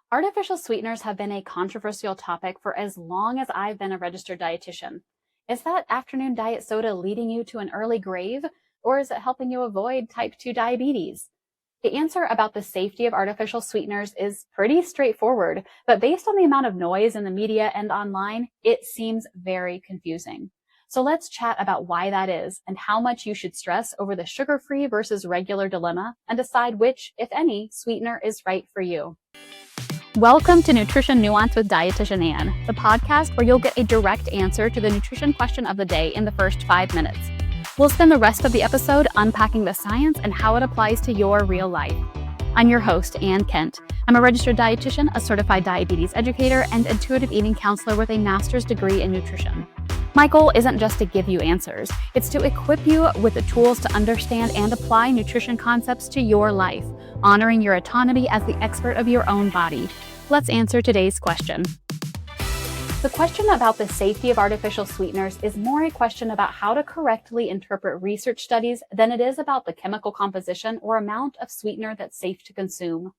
Artificial sweeteners have been a controversial topic for as long as I've been a registered dietitian. Is that afternoon diet soda leading you to an early grave, or is it helping you avoid type 2 diabetes? The answer about the safety of artificial sweeteners is pretty straightforward, but based on the amount of noise in the media and online, it seems very confusing. So let's chat about why that is and how much you should stress over the sugar-free versus regular dilemma and decide which, if any, sweetener is right for you. Welcome to Nutrition Nuance with Dietitian Ann, the podcast where you'll get a direct answer to the nutrition question of the day in the first 5 minutes. We'll spend the rest of the episode unpacking the science and how it applies to your real life. I'm your host, Ann Kent. I'm a registered dietitian, a certified diabetes educator, and intuitive eating counselor with a master's degree in nutrition. My goal isn't just to give you answers, it's to equip you with the tools to understand and apply nutrition concepts to your life, honoring your autonomy as the expert of your own body. Let's answer today's question. The question about the safety of artificial sweeteners is more a question about how to correctly interpret research studies than it is about the chemical composition or amount of sweetener that's safe to consume.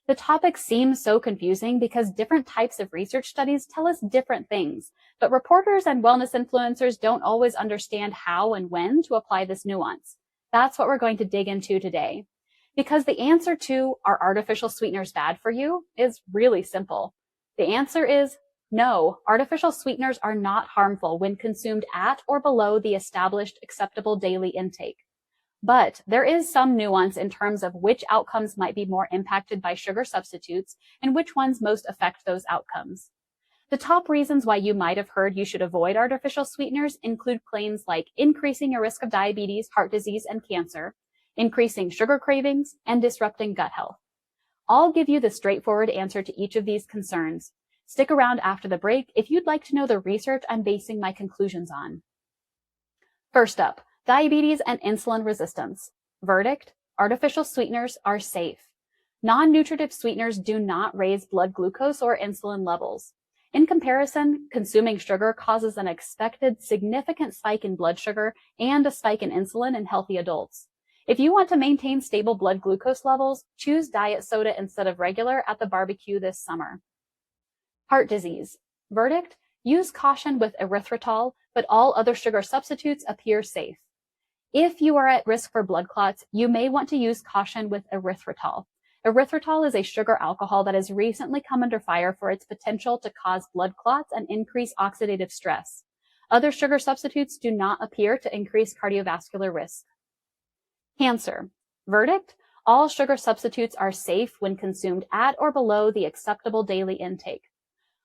The topic seems so confusing because different types of research studies tell us different things, but reporters and wellness influencers don't always understand how and when to apply this nuance. That's what we're going to dig into today. Because the answer to, are artificial sweeteners bad for you, is really simple. The answer is no, artificial sweeteners are not harmful when consumed at or below the established acceptable daily intake. But there is some nuance in terms of which outcomes might be more impacted by sugar substitutes and which ones most affect those outcomes. The top reasons why you might have heard you should avoid artificial sweeteners include claims like increasing your risk of diabetes, heart disease, and cancer, increasing sugar cravings, and disrupting gut health. I'll give you the straightforward answer to each of these concerns. Stick around after the break if you'd like to know the research I'm basing my conclusions on. First up, diabetes and insulin resistance. Verdict: artificial sweeteners are safe. Non-nutritive sweeteners do not raise blood glucose or insulin levels. In comparison, consuming sugar causes an expected significant spike in blood sugar and a spike in insulin in healthy adults. If you want to maintain stable blood glucose levels, choose diet soda instead of regular at the barbecue this summer. Heart disease. Verdict: use caution with erythritol, but all other sugar substitutes appear safe. If you are at risk for blood clots, you may want to use caution with erythritol. Erythritol is a sugar alcohol that has recently come under fire for its potential to cause blood clots and increase oxidative stress. Other sugar substitutes do not appear to increase cardiovascular risk. Cancer. Verdict: all sugar substitutes are safe when consumed at or below the acceptable daily intake.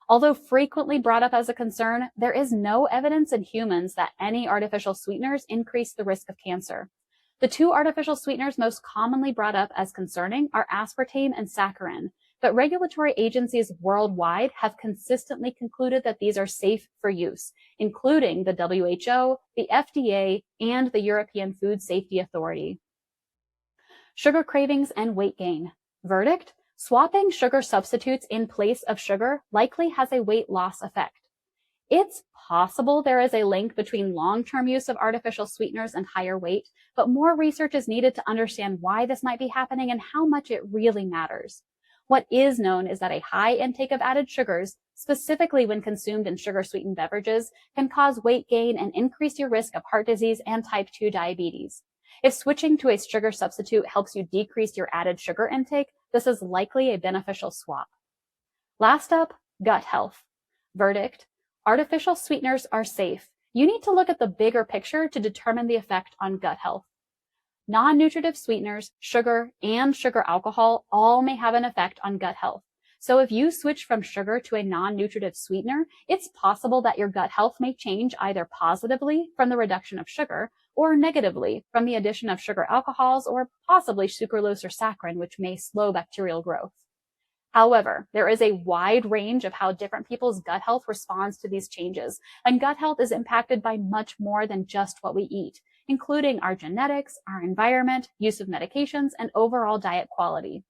Although frequently brought up as a concern, there is no evidence in humans that any artificial sweeteners increase the risk of cancer. The two artificial sweeteners most commonly brought up as concerning are aspartame and saccharin, but regulatory agencies worldwide have consistently concluded that these are safe for use, including the WHO, the FDA, and the European Food Safety Authority. Sugar cravings and weight gain. Verdict: swapping sugar substitutes in place of sugar likely has a weight loss effect. It's possible there is a link between long-term use of artificial sweeteners and higher weight, but more research is needed to understand why this might be happening and how much it really matters. What is known is that a high intake of added sugars, specifically when consumed in sugar-sweetened beverages, can cause weight gain and increase your risk of heart disease and type 2 diabetes. If switching to a sugar substitute helps you decrease your added sugar intake, this is likely a beneficial swap. Last up, gut health. Verdict: artificial sweeteners are safe. You need to look at the bigger picture to determine the effect on gut health. Non-nutritive sweeteners, sugar, and sugar alcohol all may have an effect on gut health. So if you switch from sugar to a non-nutritive sweetener, it's possible that your gut health may change either positively from the reduction of sugar or negatively from the addition of sugar alcohols or possibly sucralose or saccharin, which may slow bacterial growth. However, there is a wide range of how different people's gut health responds to these changes, and gut health is impacted by much more than just what we eat, including our genetics, our environment, use of medications, and overall diet quality.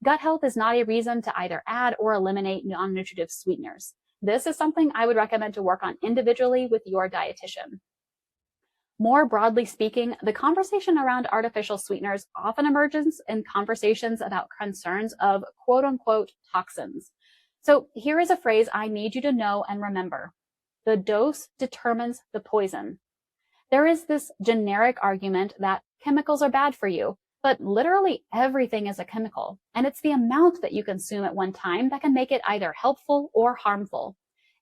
Gut health is not a reason to either add or eliminate non-nutritive sweeteners. This is something I would recommend to work on individually with your dietitian. More broadly speaking, the conversation around artificial sweeteners often emerges in conversations about concerns of quote unquote toxins. So here is a phrase I need you to know and remember. The dose determines the poison. There is this generic argument that chemicals are bad for you, but literally everything is a chemical, and it's the amount that you consume at one time that can make it either helpful or harmful.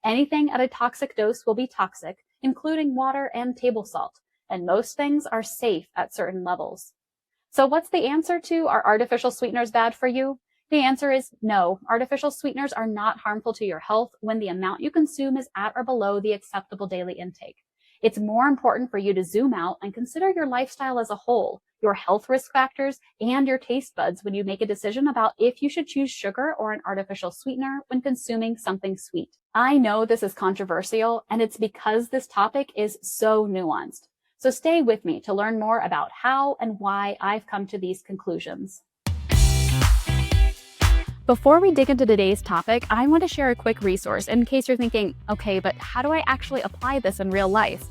Anything at a toxic dose will be toxic, including water and table salt, and most things are safe at certain levels. So what's the answer to are artificial sweeteners bad for you? The answer is no. Artificial sweeteners are not harmful to your health when the amount you consume is at or below the acceptable daily intake. It's more important for you to zoom out and consider your lifestyle as a whole, your health risk factors, and your taste buds when you make a decision about if you should choose sugar or an artificial sweetener when consuming something sweet. I know this is controversial, and it's because this topic is so nuanced. So stay with me to learn more about how and why I've come to these conclusions. Before we dig into today's topic, I want to share a quick resource in case you're thinking, okay, but how do I actually apply this in real life?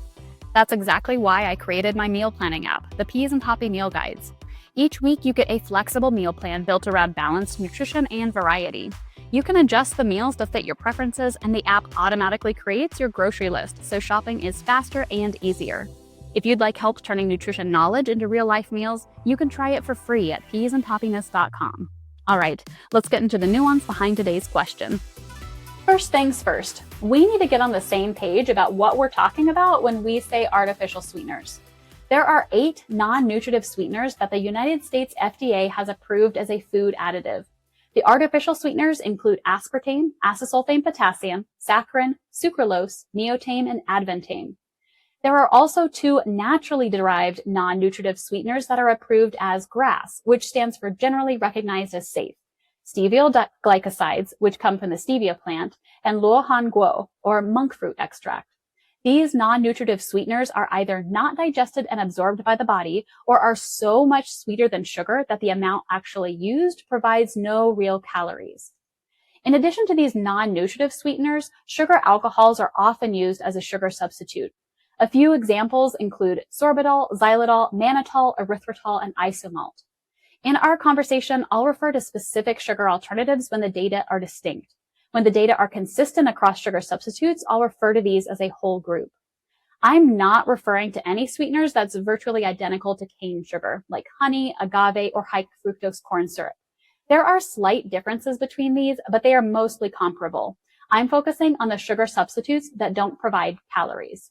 That's exactly why I created my meal planning app, the Peas and Poppy Meal Guides. Each week, you get a flexible meal plan built around balanced nutrition and variety. You can adjust the meals to fit your preferences, and the app automatically creates your grocery list, so shopping is faster and easier. If you'd like help turning nutrition knowledge into real-life meals, you can try it for free at peasandpoppiness.com. All right, let's get into the nuance behind today's question. First things first, we need to get on the same page about what we're talking about when we say artificial sweeteners. There are 8 non-nutritive sweeteners that the United States FDA has approved as a food additive. The artificial sweeteners include aspartame, acesulfame potassium, saccharin, sucralose, neotame, and advantame. There are also 2 naturally derived non-nutritive sweeteners that are approved as GRAS, which stands for generally recognized as safe. Steviol glycosides, which come from the stevia plant, and luohan guo, or monk fruit extract. These non-nutritive sweeteners are either not digested and absorbed by the body, or are so much sweeter than sugar that the amount actually used provides no real calories. In addition to these non-nutritive sweeteners, sugar alcohols are often used as a sugar substitute. A few examples include sorbitol, xylitol, mannitol, erythritol, and isomalt. In our conversation, I'll refer to specific sugar alternatives when the data are distinct. When the data are consistent across sugar substitutes, I'll refer to these as a whole group. I'm not referring to any sweeteners that's virtually identical to cane sugar, like honey, agave, or high fructose corn syrup. There are slight differences between these, but they are mostly comparable. I'm focusing on the sugar substitutes that don't provide calories.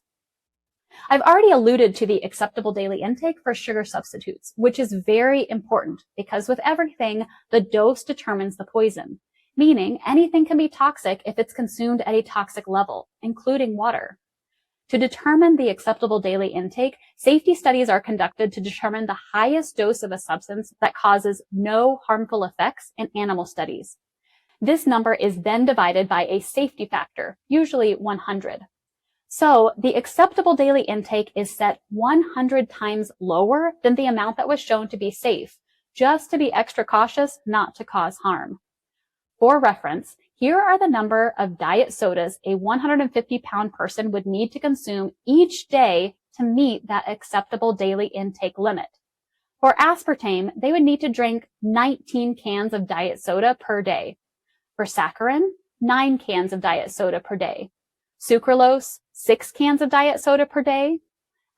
I've already alluded to the acceptable daily intake for sugar substitutes, which is very important because with everything, the dose determines the poison, meaning anything can be toxic if it's consumed at a toxic level, including water. To determine the acceptable daily intake, safety studies are conducted to determine the highest dose of a substance that causes no harmful effects in animal studies. This number is then divided by a safety factor, usually 100. So the acceptable daily intake is set 100 times lower than the amount that was shown to be safe, just to be extra cautious not to cause harm. For reference, here are the number of diet sodas a 150-pound person would need to consume each day to meet that acceptable daily intake limit. For aspartame, they would need to drink 19 cans of diet soda per day. For saccharin, 9 cans of diet soda per day. Sucralose, 6 cans of diet soda per day.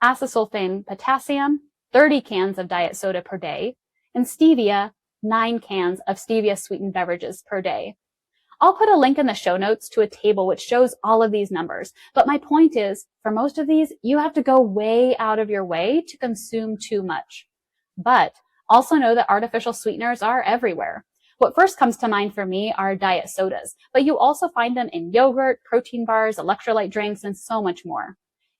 Acesulfame potassium, 30 cans of diet soda per day. And stevia, 9 cans of stevia sweetened beverages per day. I'll put a link in the show notes to a table which shows all of these numbers, but my point is, for most of these, you have to go way out of your way to consume too much. But also know that artificial sweeteners are everywhere. What first comes to mind for me are diet sodas, but you also find them in yogurt, protein bars, electrolyte drinks, and so much more.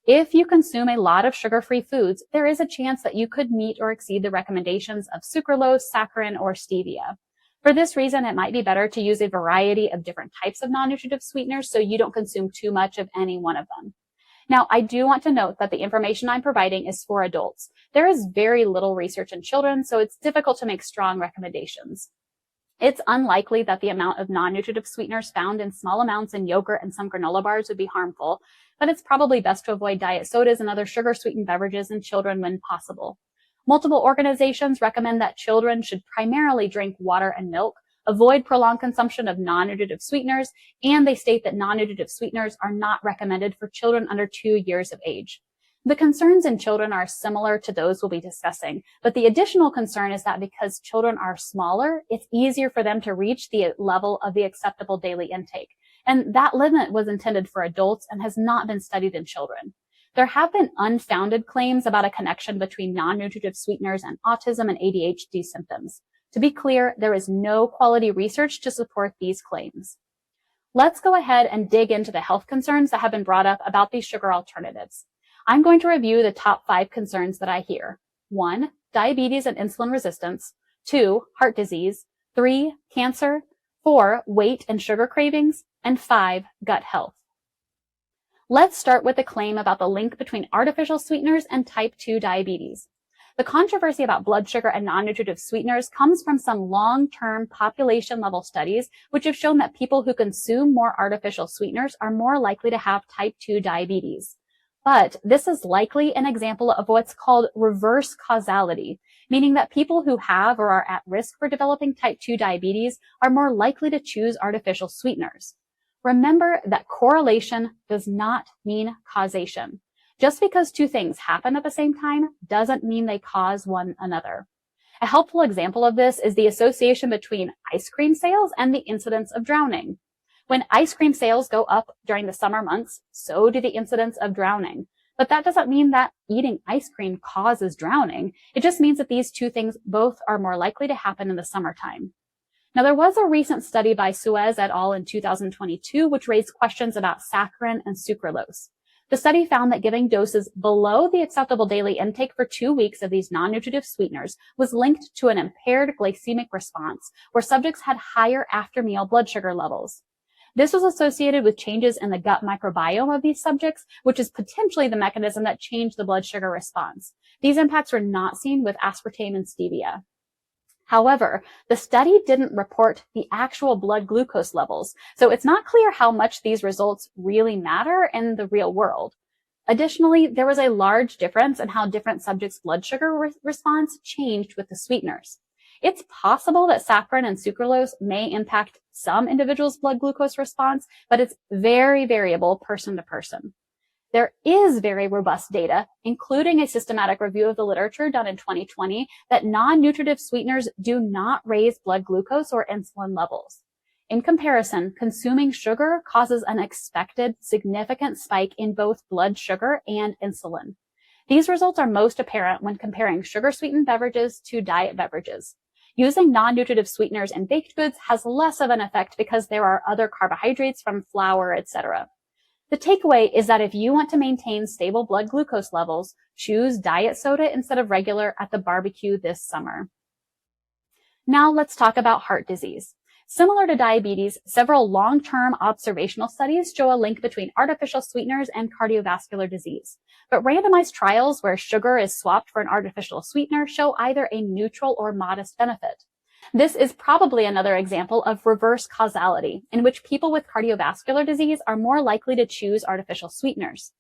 If you consume a lot of sugar-free foods, there is a chance that you could meet or exceed the recommendations of sucralose, saccharin, or stevia. For this reason, it might be better to use a variety of different types of non-nutritive sweeteners so you don't consume too much of any one of them. Now, I do want to note that the information I'm providing is for adults. There is very little research in children, so it's difficult to make strong recommendations. It's unlikely that the amount of non-nutritive sweeteners found in small amounts in yogurt and some granola bars would be harmful, but it's probably best to avoid diet sodas and other sugar-sweetened beverages in children when possible. Multiple organizations recommend that children should primarily drink water and milk, avoid prolonged consumption of non-nutritive sweeteners, and they state that non-nutritive sweeteners are not recommended for children under 2 years of age. The concerns in children are similar to those we'll be discussing, but the additional concern is that because children are smaller, it's easier for them to reach the level of the acceptable daily intake. And that limit was intended for adults and has not been studied in children. There have been unfounded claims about a connection between non-nutritive sweeteners and autism and ADHD symptoms. To be clear, there is no quality research to support these claims. Let's go ahead and dig into the health concerns that have been brought up about these sugar alternatives. I'm going to review the top 5 concerns that I hear. 1, diabetes and insulin resistance. 2, heart disease. 3, cancer. 4, weight and sugar cravings. And 5, gut health. Let's start with the claim about the link between artificial sweeteners and type 2 diabetes. The controversy about blood sugar and non-nutritive sweeteners comes from some long-term population-level studies which have shown that people who consume more artificial sweeteners are more likely to have type 2 diabetes. But this is likely an example of what's called reverse causality, meaning that people who have or are at risk for developing type 2 diabetes are more likely to choose artificial sweeteners. Remember that correlation does not mean causation. Just because 2 things happen at the same time doesn't mean they cause one another. A helpful example of this is the association between ice cream sales and the incidence of drowning. When ice cream sales go up during the summer months, so do the incidence of drowning. But that doesn't mean that eating ice cream causes drowning. It just means that these 2 things both are more likely to happen in the summertime. Now, there was a recent study by Suez et al. In 2022, which raised questions about saccharin and sucralose. The study found that giving doses below the acceptable daily intake for 2 weeks of these non-nutritive sweeteners was linked to an impaired glycemic response, where subjects had higher after-meal blood sugar levels. This was associated with changes in the gut microbiome of these subjects, which is potentially the mechanism that changed the blood sugar response. These impacts were not seen with aspartame and stevia. However, the study didn't report the actual blood glucose levels, so it's not clear how much these results really matter in the real world. Additionally, there was a large difference in how different subjects' blood sugar response changed with the sweeteners. It's possible that saccharin and sucralose may impact some individuals' blood glucose response, but it's very variable person to person. There is very robust data, including a systematic review of the literature done in 2020, that non-nutritive sweeteners do not raise blood glucose or insulin levels. In comparison, consuming sugar causes an expected significant spike in both blood sugar and insulin. These results are most apparent when comparing sugar-sweetened beverages to diet beverages. Using non-nutritive sweeteners in baked goods has less of an effect because there are other carbohydrates from flour, etc. The takeaway is that if you want to maintain stable blood glucose levels, choose diet soda instead of regular at the barbecue this summer. Now let's talk about heart disease. Similar to diabetes, several long-term observational studies show a link between artificial sweeteners and cardiovascular disease. But randomized trials where sugar is swapped for an artificial sweetener show either a neutral or modest benefit. This is probably another example of reverse causality, in which people with cardiovascular disease are more likely to choose artificial sweeteners.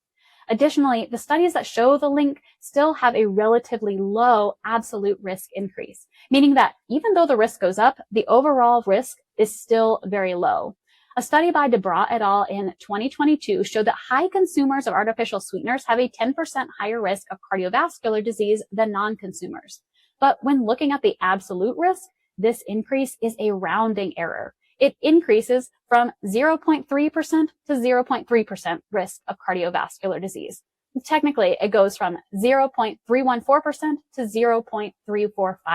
Additionally, the studies that show the link still have a relatively low absolute risk increase, meaning that even though the risk goes up, the overall risk is still very low. A study by DeBrat et al. In 2022 showed that high consumers of artificial sweeteners have a 10% higher risk of cardiovascular disease than non-consumers. But when looking at the absolute risk, this increase is a rounding error. It increases from 0.3% to 0.3% risk of cardiovascular disease. Technically, it goes from 0.314% to 0.345%.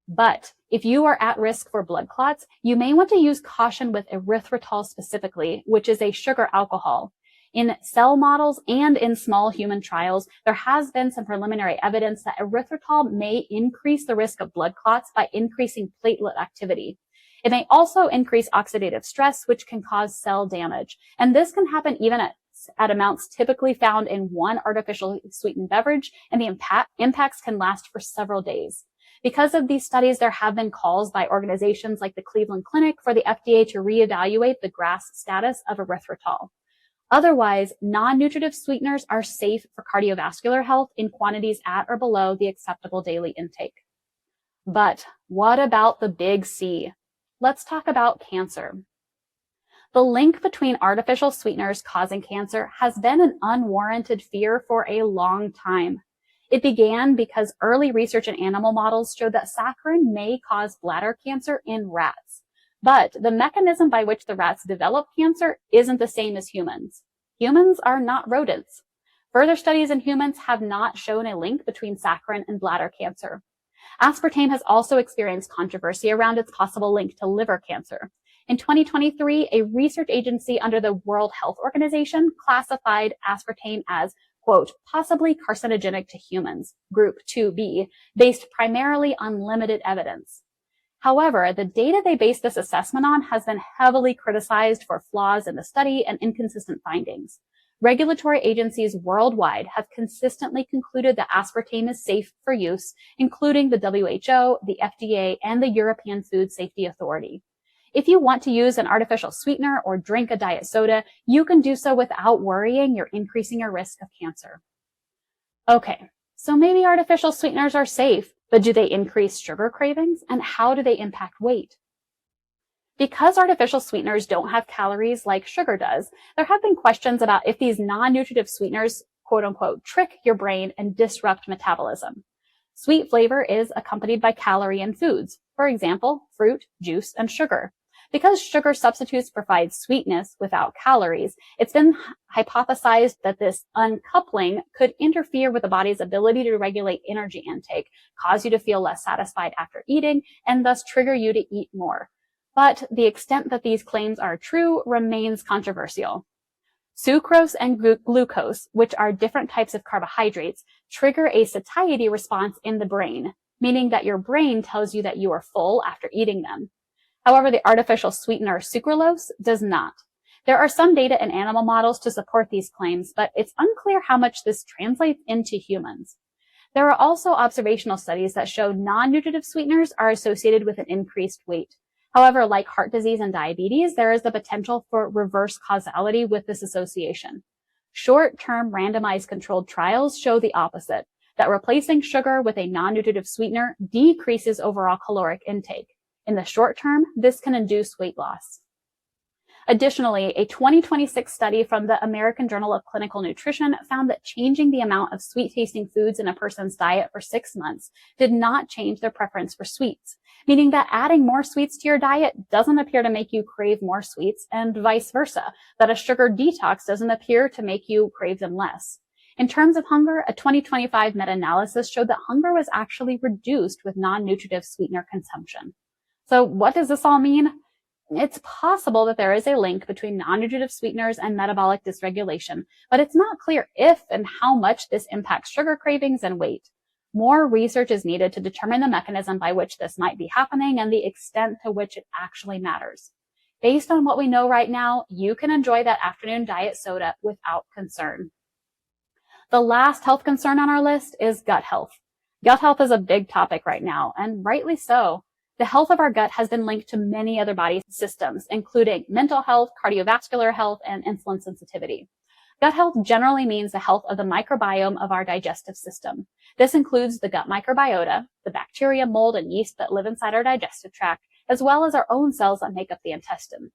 But if you are at risk for blood clots, you may want to use caution with erythritol specifically, which is a sugar alcohol. In cell models and in small human trials, there has been some preliminary evidence that erythritol may increase the risk of blood clots by increasing platelet activity. It may also increase oxidative stress, which can cause cell damage. And this can happen even at amounts typically found in one artificially sweetened beverage, and the impacts can last for several days. Because of these studies, there have been calls by organizations like the Cleveland Clinic for the FDA to reevaluate the GRAS status of erythritol. Otherwise, non-nutritive sweeteners are safe for cardiovascular health in quantities at or below the acceptable daily intake. But what about the big C? Let's talk about cancer. The link between artificial sweeteners causing cancer has been an unwarranted fear for a long time. It began because early research in animal models showed that saccharin may cause bladder cancer in rats. But the mechanism by which the rats develop cancer isn't the same as humans. Humans are not rodents. Further studies in humans have not shown a link between saccharin and bladder cancer. Aspartame has also experienced controversy around its possible link to liver cancer. In 2023, a research agency under the World Health Organization classified aspartame as, quote, possibly carcinogenic to humans, group 2B, based primarily on limited evidence. However, the data they based this assessment on has been heavily criticized for flaws in the study and inconsistent findings. Regulatory agencies worldwide have consistently concluded that aspartame is safe for use, including the WHO, the FDA, and the European Food Safety Authority. If you want to use an artificial sweetener or drink a diet soda, you can do so without worrying you're increasing your risk of cancer. Okay, so maybe artificial sweeteners are safe, but do they increase sugar cravings, and how do they impact weight? Because artificial sweeteners don't have calories like sugar does, there have been questions about if these non-nutritive sweeteners, quote unquote, trick your brain and disrupt metabolism. Sweet flavor is accompanied by calorie in foods, for example, fruit, juice, and sugar. Because sugar substitutes provide sweetness without calories, it's been hypothesized that this uncoupling could interfere with the body's ability to regulate energy intake, cause you to feel less satisfied after eating, and thus trigger you to eat more. But the extent that these claims are true remains controversial. Sucrose and glucose, which are different types of carbohydrates, trigger a satiety response in the brain, meaning that your brain tells you that you are full after eating them. However, the artificial sweetener sucralose does not. There are some data in animal models to support these claims, but it's unclear how much this translates into humans. There are also observational studies that show non-nutritive sweeteners are associated with an increased weight. However, like heart disease and diabetes, there is the potential for reverse causality with this association. Short-term randomized controlled trials show the opposite, that replacing sugar with a non-nutritive sweetener decreases overall caloric intake. In the short term, this can induce weight loss. Additionally, a 2026 study from the American Journal of Clinical Nutrition found that changing the amount of sweet-tasting foods in a person's diet for 6 months did not change their preference for sweets, meaning that adding more sweets to your diet doesn't appear to make you crave more sweets, and vice versa, that a sugar detox doesn't appear to make you crave them less. In terms of hunger, a 2025 meta-analysis showed that hunger was actually reduced with non-nutritive sweetener consumption. So what does this all mean? It's possible that there is a link between non-nutritive sweeteners and metabolic dysregulation, but it's not clear if and how much this impacts sugar cravings and weight. More research is needed to determine the mechanism by which this might be happening and the extent to which it actually matters. Based on what we know right now, you can enjoy that afternoon diet soda without concern. The last health concern on our list is gut health. Gut health is a big topic right now, and rightly so. The health of our gut has been linked to many other body systems, including mental health, cardiovascular health, and insulin sensitivity. Gut health generally means the health of the microbiome of our digestive system. This includes the gut microbiota, the bacteria, mold, and yeast that live inside our digestive tract, as well as our own cells that make up the intestine.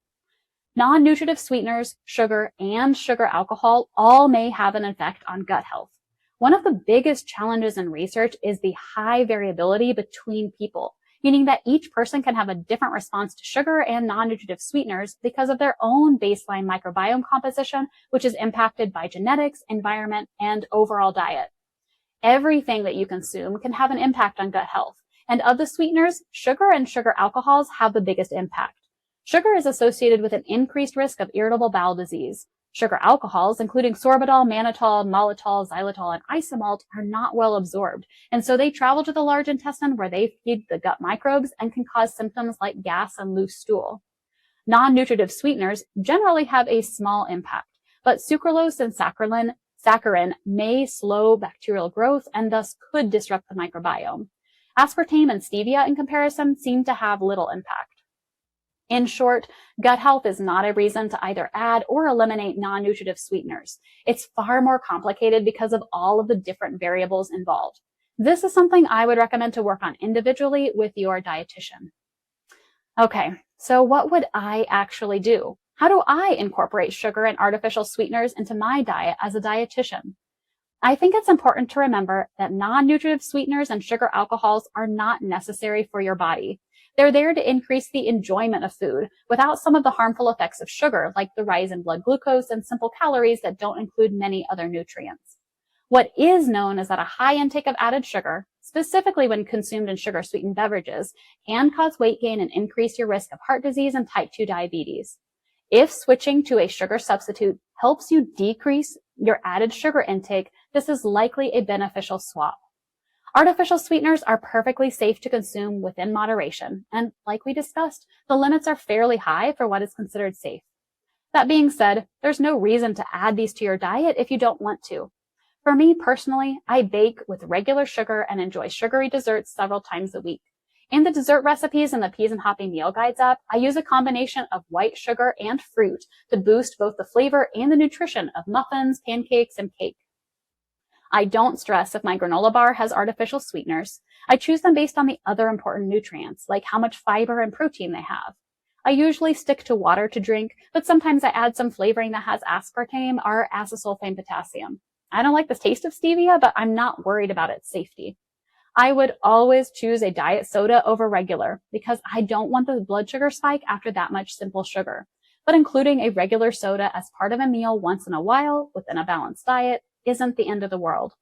Non-nutritive sweeteners, sugar, and sugar alcohol all may have an effect on gut health. One of the biggest challenges in research is the high variability between people, meaning that each person can have a different response to sugar and non-nutritive sweeteners because of their own baseline microbiome composition, which is impacted by genetics, environment, and overall diet. Everything that you consume can have an impact on gut health, and of the sweeteners, sugar and sugar alcohols have the biggest impact. Sugar is associated with an increased risk of irritable bowel disease. Sugar alcohols, including sorbitol, mannitol, maltitol, xylitol, and isomalt, are not well absorbed, and so they travel to the large intestine where they feed the gut microbes and can cause symptoms like gas and loose stool. Non-nutritive sweeteners generally have a small impact, but sucralose and saccharin may slow bacterial growth and thus could disrupt the microbiome. Aspartame and stevia, in comparison, seem to have little impact. In short, gut health is not a reason to either add or eliminate non-nutritive sweeteners. It's far more complicated because of all of the different variables involved. This is something I would recommend to work on individually with your dietitian. Okay, so what would I actually do? How do I incorporate sugar and artificial sweeteners into my diet as a dietitian? I think it's important to remember that non-nutritive sweeteners and sugar alcohols are not necessary for your body. They're there to increase the enjoyment of food without some of the harmful effects of sugar, like the rise in blood glucose and simple calories that don't include many other nutrients. What is known is that a high intake of added sugar, specifically when consumed in sugar-sweetened beverages, can cause weight gain and increase your risk of heart disease and type 2 diabetes. If switching to a sugar substitute helps you decrease your added sugar intake, this is likely a beneficial swap. Artificial sweeteners are perfectly safe to consume within moderation, and like we discussed, the limits are fairly high for what is considered safe. That being said, there's no reason to add these to your diet if you don't want to. For me personally, I bake with regular sugar and enjoy sugary desserts several times a week. In the dessert recipes in the Peas and Hoppy Meal Guides app, I use a combination of white sugar and fruit to boost both the flavor and the nutrition of muffins, pancakes, and cake. I don't stress if my granola bar has artificial sweeteners. I choose them based on the other important nutrients, like how much fiber and protein they have. I usually stick to water to drink, but sometimes I add some flavoring that has aspartame or acesulfame potassium. I don't like the taste of stevia, but I'm not worried about its safety. I would always choose a diet soda over regular because I don't want the blood sugar spike after that much simple sugar. But including a regular soda as part of a meal once in a while within a balanced diet isn't the end of the world.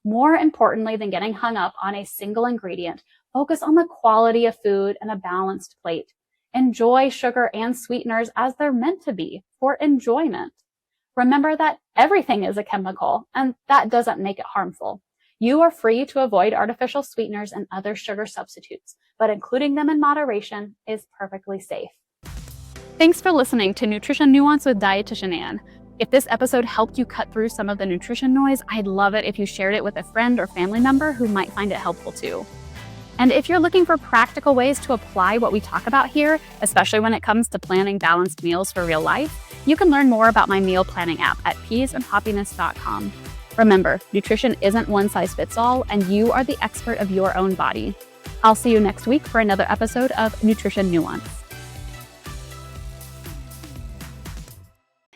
More importantly than getting hung up on a single ingredient, focus on the quality of food and a balanced plate. Enjoy sugar and sweeteners as they're meant to be, for enjoyment. Remember that everything is a chemical, and that doesn't make it harmful. You are free to avoid artificial sweeteners and other sugar substitutes, but including them in moderation is perfectly safe. Thanks for listening to Nutrition Nuance with Dietitian Ann. If this episode helped you cut through some of the nutrition noise, I'd love it if you shared it with a friend or family member who might find it helpful too. And if you're looking for practical ways to apply what we talk about here, especially when it comes to planning balanced meals for real life, you can learn more about my meal planning app at peasandhappiness.com. Remember, nutrition isn't one size fits all, and you are the expert of your own body. I'll see you next week for another episode of Nutrition Nuance.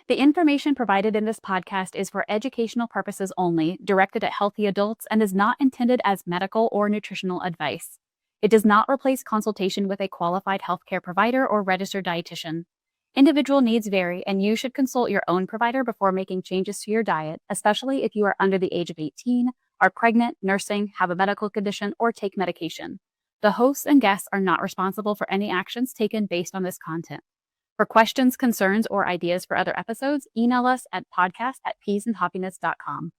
The information provided in this podcast is for educational purposes only, directed at healthy adults, and is not intended as medical or nutritional advice. It does not replace consultation with a qualified healthcare provider or registered dietitian. Individual needs vary, and you should consult your own provider before making changes to your diet, especially if you are under the age of 18, are pregnant, nursing, have a medical condition, or take medication. The hosts and guests are not responsible for any actions taken based on this content. For questions, concerns, or ideas for other episodes, email us at podcast@peasandhappiness.com.